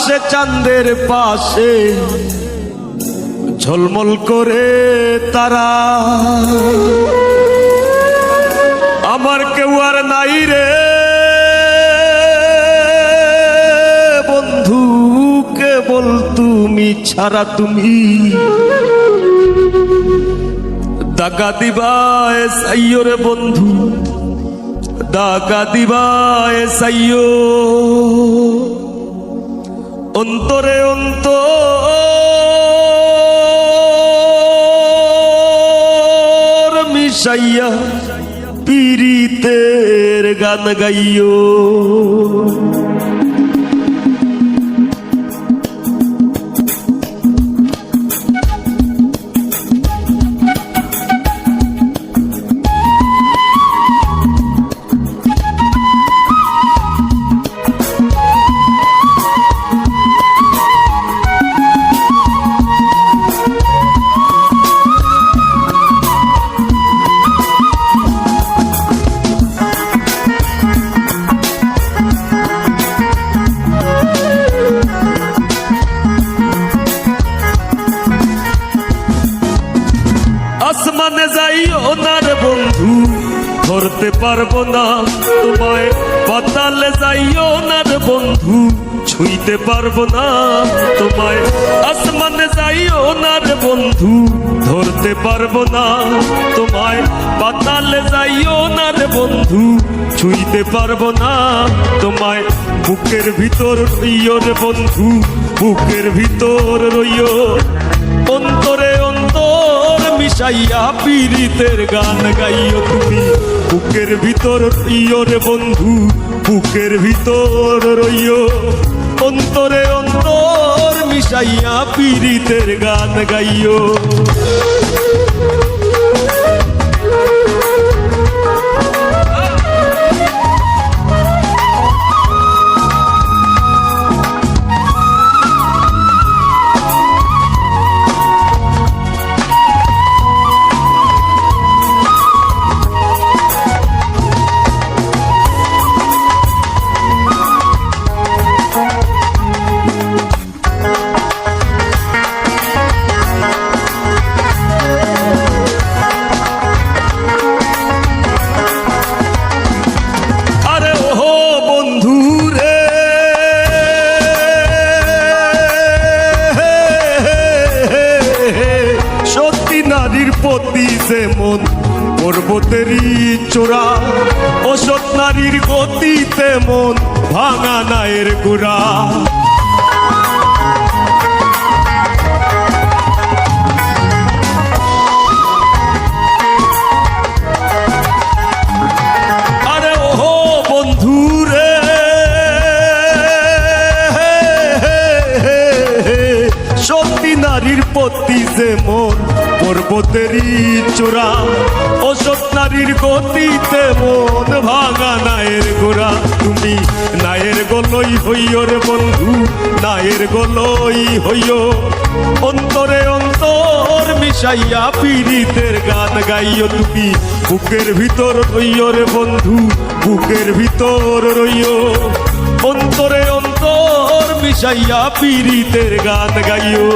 আকাশে চাঁদের পাশে ঝলমল করে তারা, আমার কেউ আর নাই রে বন্ধু, কেবল তুমি ছাড়া। তুমি দাগা দিবায় সাইয়ো রে বন্ধু, দাগা দিবায় সাইয়ো, অন্তরে অন্তর মিশাইয়া পীড়িতের গান গাইও। আসমানে যাইও না রে বন্ধু, ধরতে পারবো না তোমায়। পাতালে যাইও না রে বন্ধু, ছুঁইতে পারবো না তোমায়। আসমানে যাইও না রে বন্ধু, ধরতে পারবো না তোমায়। পাতালে যাইও না রে বন্ধু, ছুঁইতে পারবো না তোমায়। বুকের ভিতর রইও রে বন্ধু, বুকের ভিতর রইও, অন্তরে অন্তর মিশাইয়া পীড়িতের গান গাইও। তুমি বুকের ভিতর রইও রে বন্ধু, বুকের ভিতর রইও, অন্তরে অন্তর মিশাইয়া পীড়িতের গান গাইও। পতি যেমন পর্বতেরই চূড়া, অসৎ নারীর গতি তেমন ভাঙা নায়ের গোড়া। আরে ওহো বন্ধু রে, সতী নারীর পতি যেমন পর্বতেরই চূড়া, অসৎ নারীর গতিতে মন ভাঙা নায়ের গোড়া। তুমি নায়ের গলই হইও রে বন্ধু, নায়ের গলই হইও, অন্তরে অন্তর মিশাইয়া পীড়িতের গান গাইও। তুমি বুকের ভিতর রইও রে বন্ধু, বুকের ভিতর রইও, অন্তরে অন্তর মিশাইয়া পীড়িতের গান গাইও।